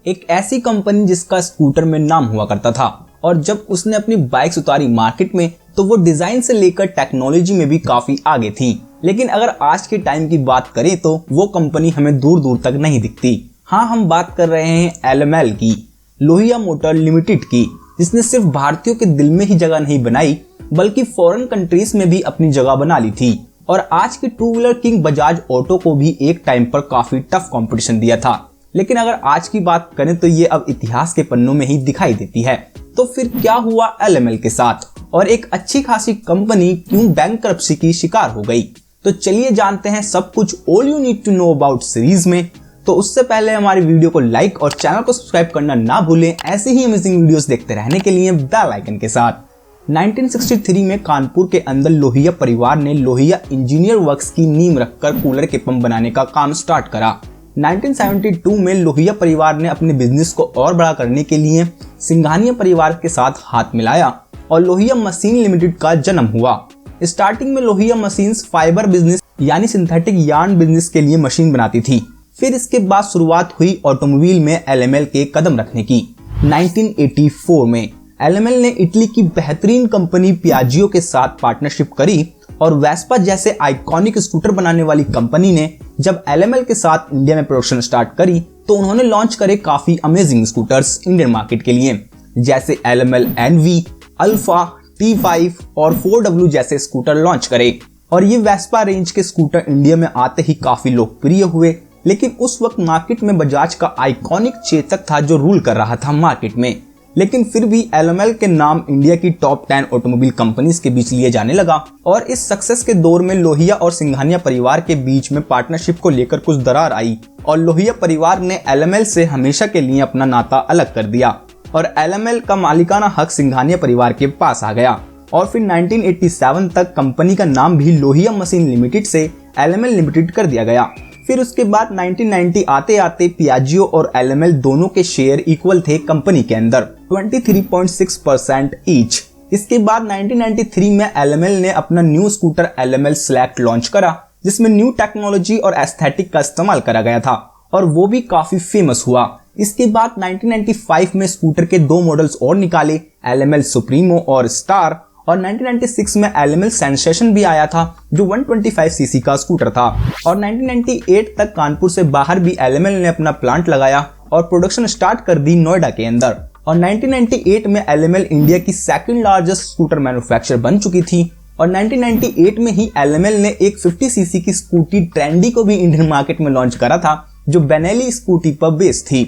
एक ऐसी कंपनी जिसका स्कूटर में नाम हुआ करता था, और जब उसने अपनी बाइक्स उतारी मार्केट में तो वो डिजाइन से लेकर टेक्नोलॉजी में भी काफी आगे थी। लेकिन अगर आज के टाइम की बात करें तो वो कंपनी हमें दूर दूर तक नहीं दिखती। हाँ, हम बात कर रहे हैं LML की, लोहिया मोटर लिमिटेड की, जिसने सिर्फ भारतीयों के दिल में ही जगह नहीं बनाई बल्कि फॉरेन कंट्रीज में भी अपनी जगह बना ली थी, और आज के two wheeler king Bajaj auto को भी एक टाइम पर काफी टफ कंपटीशन दिया था। लेकिन अगर आज की बात करें तो ये अब इतिहास के पन्नों में ही दिखाई देती है। तो फिर क्या हुआ LML के साथ, और एक अच्छी खासी कंपनी क्यों बैंकरप्सी की शिकार हो गई? तो चलिए जानते हैं सब कुछ all you need to know about series में। तो उससे पहले हमारी वीडियो को लाइक और चैनल को सब्सक्राइब करना ना भूलें, ऐसे ही अमेजिंग वीडियोस देखते रहने के लिए बेल आइकन के साथ। 1963 में कानपुर के अंदर लोहिया परिवार ने लोहिया इंजीनियर वर्क्स की नींव रखकर कूलर के पंप बनाने का काम स्टार्ट करा। 1972 में लोहिया परिवार ने अपने बिजनेस को और बड़ा करने के लिए सिंघानिया परिवार के साथ हाथ मिलाया और लोहिया मशीन लिमिटेड का जन्म हुआ। स्टार्टिंग में लोहिया मशीन्स फाइबर बिजनेस यानी सिंथेटिक यार्न बिजनेस के लिए मशीन बनाती थी। फिर इसके बाद शुरुआत हुई ऑटोमोबाइल में LML के कदम रखने की। 1984 में LML ने इटली की बेहतरीन कंपनी पियाजियो के साथ पार्टनरशिप करी, और वेस्पा जैसे आइकॉनिक स्कूटर बनाने वाली कंपनी ने जब LML के साथ इंडिया में प्रोडक्शन स्टार्ट करी तो उन्होंने लॉन्च करे काफी अमेजिंग स्कूटर्स इंडियन मार्केट के लिए, जैसे LML NV, अल्फा, T5 और 4W जैसे स्कूटर लॉन्च करे। और ये वेस्पा रेंज के स्कूटर इंडिया में आते ही काफी लोकप्रिय हुए। लेकिन उस वक्त मार्केट में बजाज का आइकॉनिक चेतक था जो रूल कर रहा था मार्केट में। लेकिन फिर भी LML के नाम इंडिया की टॉप 10 ऑटोमोबाइल कंपनीज के बीच लिए जाने लगा, और इस सक्सेस के दौर में लोहिया और सिंघानिया परिवार के बीच में पार्टनरशिप को लेकर कुछ दरार आई, और लोहिया परिवार ने LML से हमेशा के लिए अपना नाता अलग कर दिया, और LML का मालिकाना हक सिंघानिया परिवार के पास आ गया। और फिर 1987 तक कंपनी का नाम भी लोहिया मशीन लिमिटेड से LML लिमिटेड कर दिया गया। फिर उसके बाद 1990 आते आते पियाजियो और LML दोनों के शेयर इक्वल थे कंपनी के अंदर, 23.6% ईच। इसके बाद 1993 में LML ने अपना new scooter LML select launch करा, जिसमें न्यू टेक्नोलॉजी और एस्थेटिक का इस्तेमाल करा गया था, और वो भी काफी फेमस हुआ। इसके बाद 1995 में स्कूटर के 2 मॉडल्स और निकाले, LML सुप्रीमो और स्टार, और 1996 में LML सेंसेशन भी आया था जो 125 सीसी का स्कूटर था। और 1998 तक कानपुर से बाहर भी LML ने अपना प्लांट लगाया और प्रोडक्शन स्टार्ट कर दी नोएडा के अंदर। और 1998 में LML इंडिया की सेकंड लार्जेस्ट स्कूटर मैन्युफैक्चरर बन चुकी थी, और 1998 में ही LML ने एक 50 सीसी की स्कूटी ट्रेंडी को भी इंडियन मार्केट में लॉन्च करा था जो बेनेली स्कूटी पर बेस्ड थी।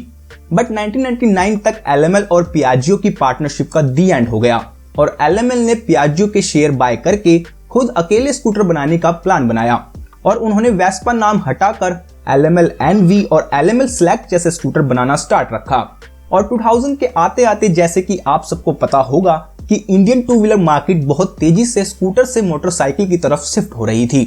बट 1999 तक LML और पियाजियो की पार्टनरशिप का दी एंड हो गया, और LML ने पियाजियो के शेयर बाय करके खुद अकेले स्कूटर बनाने का प्लान बनाया, और उन्होंने वेस्पा नाम हटाकर LML NV और LML सेलेक्ट जैसे स्कूटर बनाना स्टार्ट रखा। और 2000 के आते आते जैसे कि आप सबको पता होगा कि इंडियन टू व्हीलर मार्केट बहुत तेजी से स्कूटर से मोटरसाइकिल की तरफ शिफ्ट हो रही थी।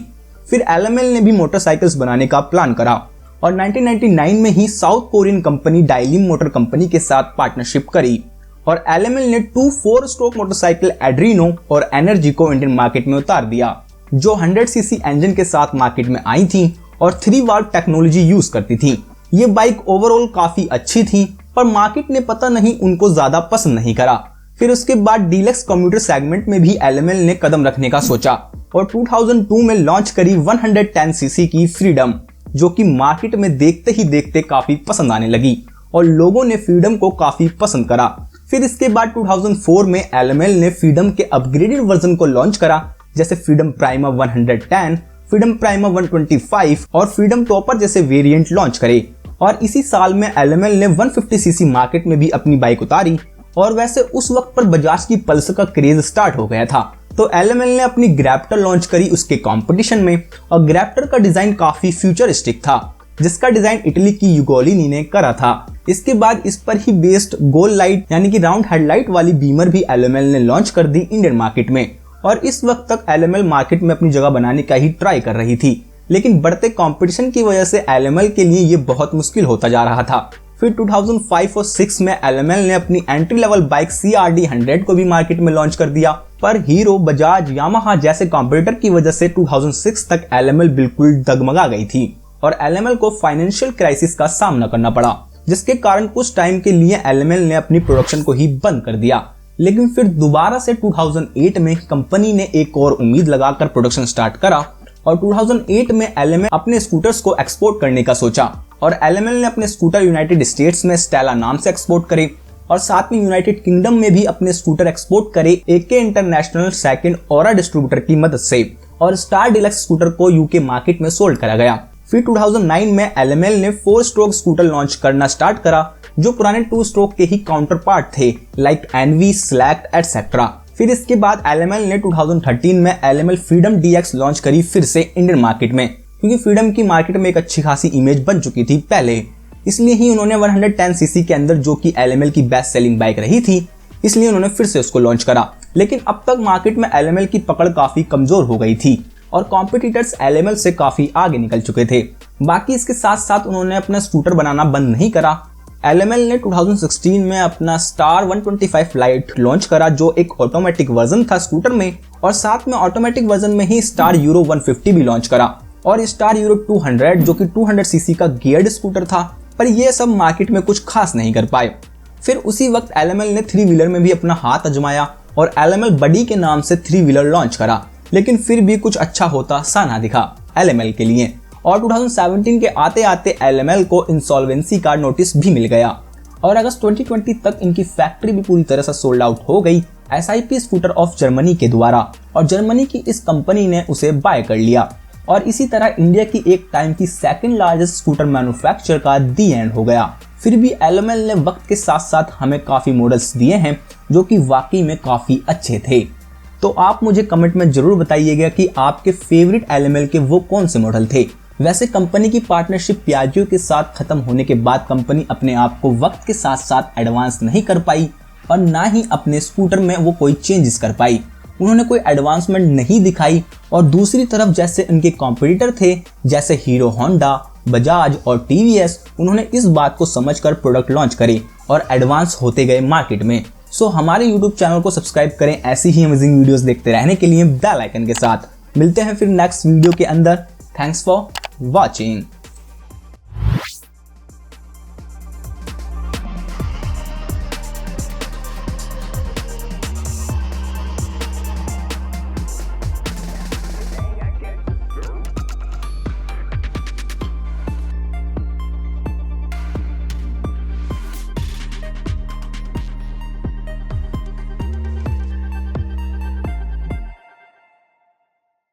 फिर LML ने भी मोटरसाइकिल्स बनाने का प्लान करा, और 1999 में ही South Korean company Daelim motor company के साथ पार्टनरशिप करी, और LML ने 2 4 स्ट्रोक मोटरसाइकिल एड्रीनो और एनर्जी को इंडियन मार्केट में उतार दिया, जो 100 सीसी इंजन के साथ मार्केट में आई थी और 3 वाल्व टेक्नोलॉजी यूज करती थी। ये बाइक ओवरऑल काफी अच्छी थी, पर मार्केट ने पता नहीं उनको ज्यादा पसंद नहीं करा। फिर उसके बाद डीलक्स कम्यूटर सेगमेंट में भी LML ने कदम रखने का सोचा, और 2002 में लॉन्च करी 110 सीसी की फ्रीडम, जो कि मार्केट में देखते ही देखते काफी पसंद आने लगी, और लोगों ने फ्रीडम को काफी पसंद करा। फिर इसके बाद 2004 में LML ने फ्रीडम के अपग्रेडेड वर्जन को लॉन्च करा, जैसे फ्रीडम प्राइमर 110, फ्रीडम प्राइमर 125 और फ्रीडम टॉपर जैसे वेरिएंट लॉन्च करे। और इसी साल में LML ने 150 सीसी मार्केट में भी अपनी बाइक उतारी, और वैसे उस वक्त पर बजाज की पल्सर का क्रेज स्टार्ट हो गया था, तो LML ने अपनी ग्रैप्टर लॉन्च करी उसके कंपटीशन में, और ग्रैप्टर का डिजाइन काफी फ्यूचरिस्टिक था, जिसका डिजाइन इटली की युगोलिनी ने करा था। इसके बाद इस पर ही बेस्ड गोल लाइट यानी कि राउंड हेडलाइट वाली बीमर भी LML ने लॉन्च कर दी इंडियन मार्केट में, और इस वक्त तक LML मार्केट में अपनी जगह बनाने का ही ट्राई कर रही थी, लेकिन बढ़ते कंपटीशन की वजह से LML के लिए ये बहुत मुश्किल होता जा रहा था। फिर 2005 और 6 में LML ने अपनी एंट्री लेवल बाइक CRD 100 को भी मार्केट में लॉन्च कर दिया, पर हीरो, बजाज, यामाहा जैसे कॉम्पिटिटर की वजह से 2006 तक LML बिल्कुल डगमगा गई थी और LML को फाइनेंशियल क्राइसिस का सामना करना पड़ा, जिसके कारण कुछ टाइम के लिए LML ने अपनी प्रोडक्शन को ही बंद कर दिया। लेकिन फिर दोबारा से 2008 में कंपनी ने एक और उम्मीद लगाकर प्रोडक्शन स्टार्ट करा और 2008 में LML अपने स्कूटर्स को एक्सपोर्ट करने का सोचा और LML ने अपने स्कूटर यूनाइटेड स्टेट्स में स्टेला नाम से एक्सपोर्ट करे और साथ में यूनाइटेड किंगडम में भी अपने स्कूटर एक्सपोर्ट करे AK international second aura distributor की मदद से और स्टार डिलक्स स्कूटर को UK मार्केट में सोल्ड करा गया। फिर 2009 में LML ने 4 स्ट्रोक स्कूटर लॉन्च करना स्टार्ट करा जो पुराने 2 स्ट्रोक के ही काउंटर पार्ट थे लाइक एनवी, स्लैक्ट एटसेट्रा। फिर इसके बाद LML ने 2013 में LML फ्रीडम DX लॉन्च करी फिर से इंडियन मार्केट में, क्योंकि फ्रीडम की मार्केट में एक अच्छी खासी इमेज बन चुकी थी पहले, इसलिए ही उन्होंने 110cc के अंदर जो कि LML की बेस्ट सेलिंग बाइक रही थी, इसलिए उन्होंने फिर से उसको लॉन्च करा। लेकिन अब तक मार्केट में LML की पकड़ काफी कमजोर हो गई थी और कॉम्पिटिटर्स LML से काफी आगे निकल चुके थे। बाकी इसके साथ साथ उन्होंने अपना स्कूटर बनाना बंद नहीं करा। LML ने 2016 में अपना स्टार 125 लाइट लॉन्च करा जो एक ऑटोमेटिक वर्जन था स्कूटर में और साथ में ऑटोमेटिक वर्जन में ही स्टार यूरो 150 भी लॉन्च करा और स्टार यूरो 200 जो कि 200cc का गियर्ड स्कूटर था, पर ये सब मार्केट में कुछ खास नहीं कर पाए। फिर उसी वक्त LML ने 3 व्हीलर में भी अपना हाथ आजमाया और LML बडी के नाम से 3 व्हीलर लॉन्च करा, लेकिन फिर भी कुछ अच्छा होता सा ना दिखा LML के लिए और 2017 के आते आते LML को इंसॉल्वेंसी का नोटिस भी मिल गया और अगस्त 2020 तक इनकी फैक्ट्री भी पूरी तरह से सोल्ड आउट हो गई SIP स्कूटर ऑफ जर्मनी के द्वारा और जर्मनी की इस कंपनी ने उसे बाय कर लिया और इसी तरह इंडिया की एक टाइम की सेकंड लार्जेस्ट स्कूटर मैन्युफैक्चरर का दी एंड हो गया। फिर भी LML ने वक्त के साथ साथ हमें काफी मॉडल्स दिए हैं जो कि वाकई में काफी अच्छे थे। तो आप मुझे कमेंट में जरूर बताइएगा कि आपके फेवरेट LML के वो कौन से मॉडल थे। वैसे कंपनी की पार्टनरशिप पियाजियो के साथ खत्म होने के बाद कंपनी अपने आप को वक्त के साथ साथ एडवांस नहीं कर पाई और ना ही अपने स्कूटर में वो कोई चेंजेस कर पाई। उन्होंने कोई एडवांसमेंट नहीं दिखाई और दूसरी तरफ जैसे उनके कॉम्पिटिटर थे जैसे हीरो होंडा, बजाज और TVS, उन्होंने इस बात को समझकर प्रोडक्ट लॉन्च करे और एडवांस होते गए मार्केट में। सो हमारे YouTube चैनल को सब्सक्राइब करें ऐसी ही अमेजिंग वीडियोस देखते रहने के लिए बेल आइकन के साथ। मिलते हैं फिर नेक्स्ट वीडियो के अंदर। Thanks for watching.